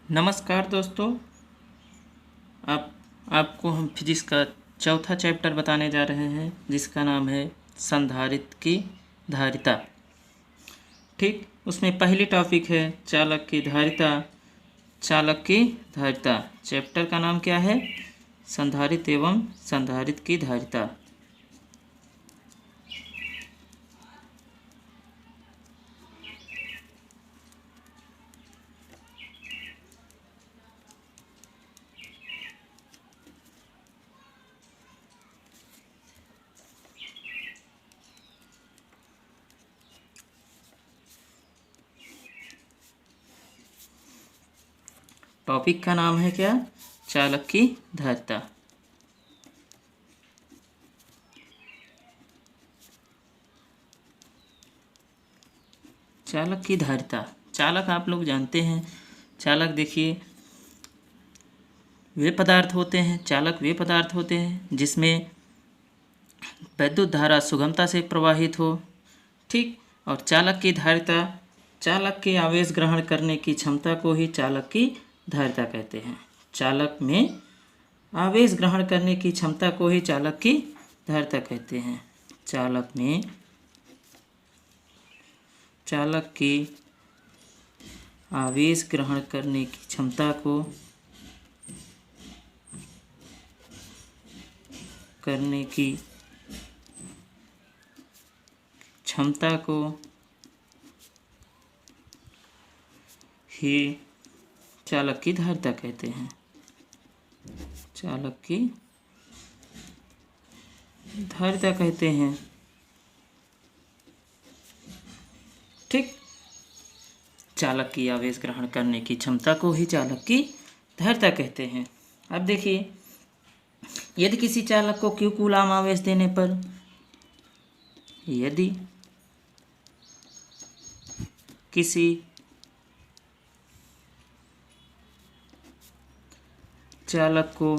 नमस्कार दोस्तों। आप आपको हम फिजिक्स का चौथा चैप्टर बताने जा रहे हैं जिसका नाम है संधारित्र की धारिता। ठीक, उसमें पहली टॉपिक है चालक की धारिता। चालक की धारिता चैप्टर का नाम क्या है? संधारित्र एवं संधारित्र की धारिता। टॉपिक का नाम है क्या? चालक की धारिता। चालक की धारिता। चालक आप लोग जानते हैं। चालक देखिए, वे पदार्थ होते हैं, चालक वे पदार्थ होते हैं जिसमें विद्युत धारा सुगमता से प्रवाहित हो। ठीक, और चालक की धारिता, चालक के आवेश ग्रहण करने की क्षमता को ही चालक की धारिता कहते हैं। चालक में आवेश ग्रहण करने की क्षमता को ही चालक की धारिता कहते हैं। चालक की आवेश ग्रहण करने की क्षमता को ही चालक की धारिता कहते हैं। चालक की धारिता कहते हैं। ठीक, चालक की आवेश ग्रहण करने की क्षमता को ही चालक की धारिता कहते हैं। अब देखिए, यदि किसी चालक को q कूलाम आवेश देने पर, यदि किसी चालक को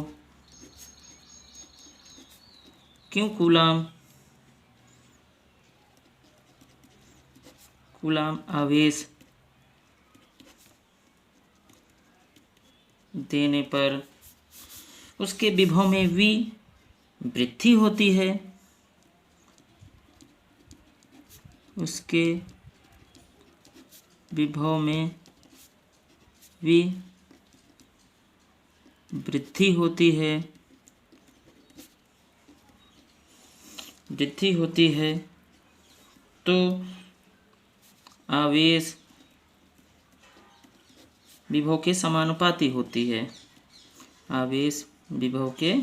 q कूलाम आवेश देने पर उसके विभव में v वृद्धि होती है। उसके विभव में v वृद्धि होती है तो आवेश विभव के समानुपाती होती है। आवेश विभव के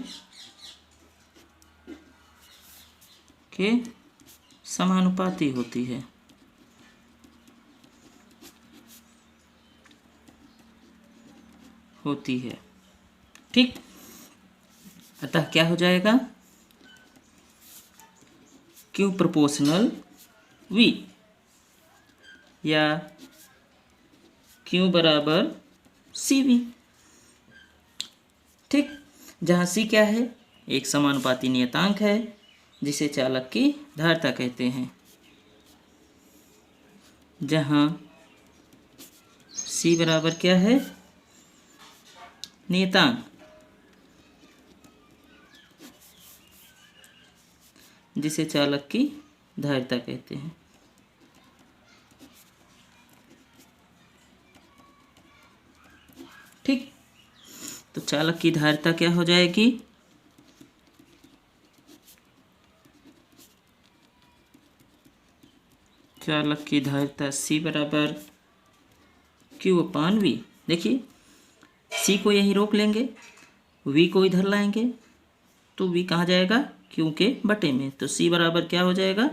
समानुपाती होती है। ठीक, अतः क्या हो जाएगा? Q प्रोपोर्शनल V या Q बराबर CV। ठीक, जहाँ C क्या है? एक समानुपाती नियतांक है जिसे चालक की धारिता कहते हैं। जहाँ C बराबर क्या है? नियतांक, जिसे चालक की धारिता कहते हैं। ठीक, तो चालक की धारिता क्या हो जाएगी? चालक की धारिता C बराबर Q/V। देखिए, C को यहीं रोक लेंगे, V को इधर लाएंगे तो V कहाँ जाएगा? Q के बटे में। तो C बराबर क्या हो जाएगा?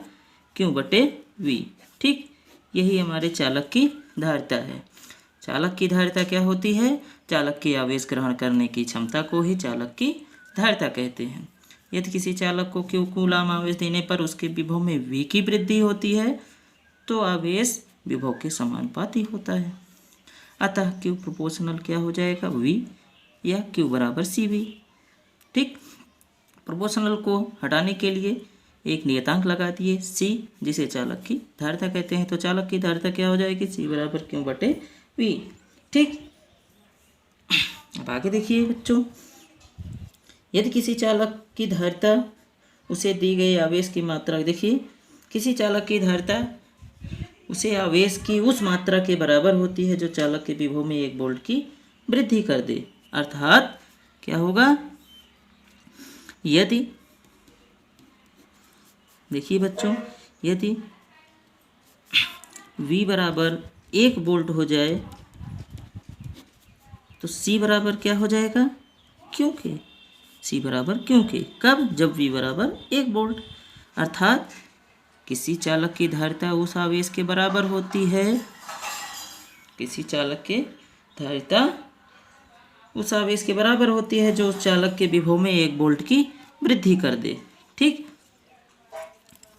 Q/V। ठीक, यही हमारे चालक की धारिता है। चालक की धारिता क्या होती है? चालक की आवेश ग्रहण करने की क्षमता को ही चालक की धारिता कहते हैं। यदि किसी चालक को q कूलाम आवेश देने पर उसके विभव में v की वृद्धि होती है तो आवेश विभव के समानुपाती होता है। अतः q प्रोपोर्शनल क्या हो जाएगा? v या q बराबर CV। ठीक, प्रोपोर्शनल को हटाने के लिए एक नियतांक लगा दिए C, जिसे चालक की धारिता कहते हैं। तो चालक की धारिता क्या हो जाएगी? C बराबर Q/V। ठीक, आगे देखिए बच्चों, यदि किसी चालक की धारिता उसे दी गई आवेश की मात्रा, देखिए किसी चालक की धारिता उसे आवेश की उस मात्रा के बराबर होती है जो चालक के विभव में 1 वोल्ट की वृद्धि कर दे। अर्थात क्या होगा, यदि देखिए बच्चों, यदि V बराबर 1 वोल्ट हो जाए तो C बराबर क्या हो जाएगा, क्योंकि C बराबर क्योंकि, कब, जब V बराबर 1 वोल्ट। अर्थात किसी चालक की धारिता उस आवेश के बराबर होती है, किसी चालक की धारिता उस आवेश के बराबर होती है जो उस चालक के विभव में 1 वोल्ट की वृद्धि कर दे। ठीक,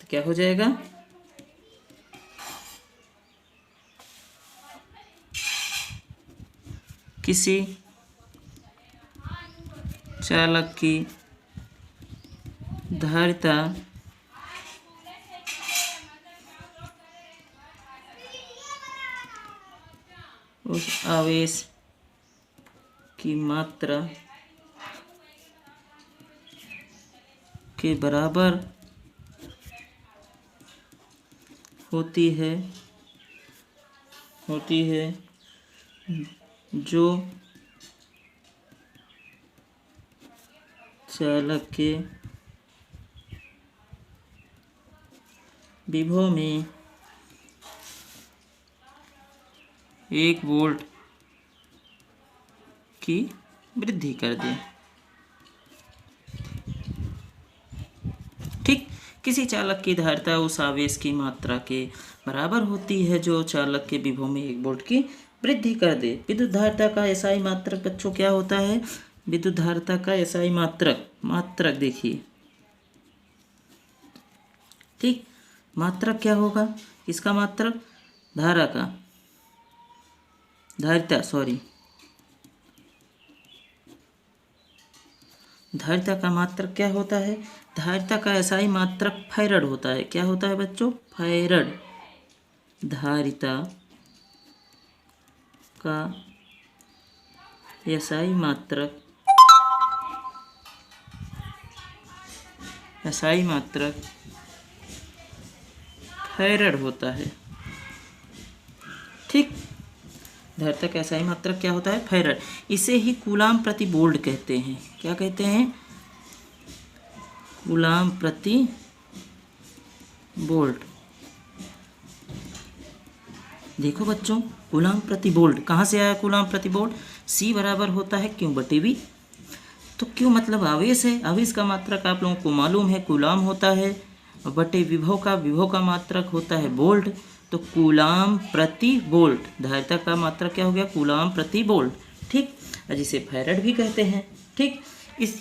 तो क्या हो जाएगा, किसी चालक की धारिता उस आवेश की मात्रा के बराबर होती है जो चालक के विभव में 1 वोल्ट की वृद्धि कर दे। ठीक, किसी चालक की धारिता उस आवेश की मात्रा के बराबर होती है जो चालक के विभव में 1 वोल्ट की वृद्धि कर दे। विद्युत धारिता का एसआई मात्रक बच्चों क्या होता है, विद्युत धारिता का एसआई मात्रक देखिए। ठीक, मात्रक क्या होगा, किसका मात्रक, धारा का, धारिता का मात्रक क्या होता है, धारिता का एसआई मात्रक फैरड होता है। क्या होता है बच्चों, फैरड। धारिता का एसआई मात्रक फैरड होता है। ठीक, धारिता का एसआई मात्रक क्या होता है, फैरड। इसे ही कूलाम प्रति वोल्ट कहते हैं। क्या कहते हैं, कूलाम प्रति वोल्ट। देखो बच्चों, कूलाम प्रति वोल्ट कहाँ से आया, कूलाम प्रति वोल्ट, C बराबर होता है Q बटे V। तो Q मतलब आवेश है, आवेश का मात्रक आप लोगों को मालूम है कूलाम होता है, और बटे विभव का मात्रक होता है वोल्ट। तो कूलाम प्रति वोल्ट, धारिता का मात्रक क्या हो गया, कूलाम प्रति वोल्ट। ठीक, जिसे फैरड भी कहते हैं। ठीक,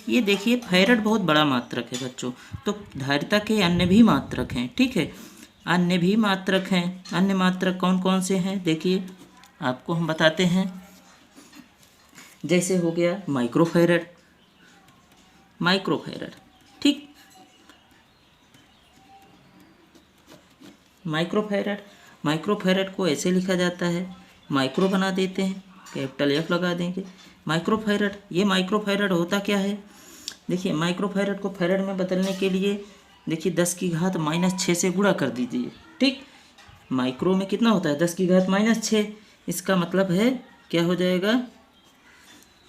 ये देखिए फैरड बहुत बड़ा मात्रक है बच्चों। तो धारिता के अन्य भी मात्रक हैं। ठीक है, अन्य भी मात्रक हैं। अन्य मात्रक कौन कौन से हैं, देखिए आपको हम बताते हैं। जैसे हो गया माइक्रोफैरड। ठीक, माइक्रोफैरड को ऐसे लिखा जाता है, माइक्रो बना देते हैं, कैपिटल F लगा देंगे, माइक्रोफैरड। ये माइक्रोफैरड होता क्या है, देखिए माइक्रोफैरड को फैरड में बदलने के लिए देखिए 10⁻⁻6 से गुणा कर दीजिए। ठीक, माइक्रो में कितना होता है, 10⁻⁻6। इसका मतलब है क्या हो जाएगा,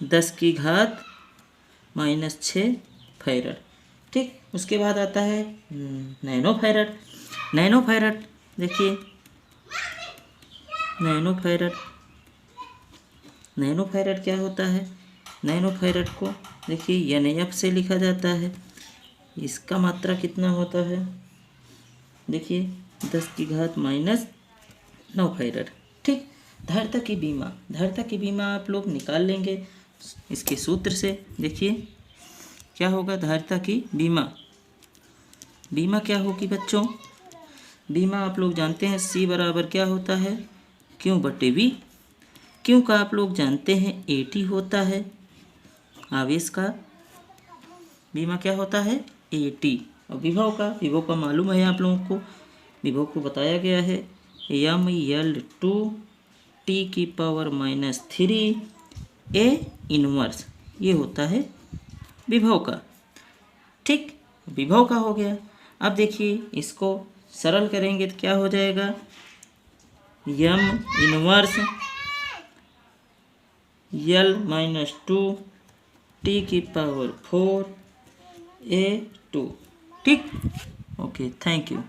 10⁻⁻6 फैरड। ठीक, उसके बाद आता है नैनोफैरड। देखिए नैनोफैरड क्या होता है, नैनोफैरड को देखिए NF से लिखा जाता है। इसका मात्रा कितना होता है, देखिए 10⁻⁹ फैरड। ठीक, धारिता की बीमा आप लोग निकाल लेंगे इसके सूत्र से। देखिए क्या होगा, धारिता की बीमा क्या होगी बच्चों, बीमा आप लोग जानते हैं C बराबर क्या होता है, Q बटे V। Q का आप लोग जानते हैं AT होता है, आवेश का बीमा क्या होता है, AT। और विभव का मालूम है आप लोगों को, विभव को बताया गया है mL2 T⁻³ ए इनवर्स, ये होता है विभव का। ठीक, विभव का हो गया। अब देखिए इसको सरल करेंगे तो क्या हो जाएगा, यम इनवर्स यल माइनस 2 टी की पावर 4 ए 2। ठीक, ओके, थैंक यू।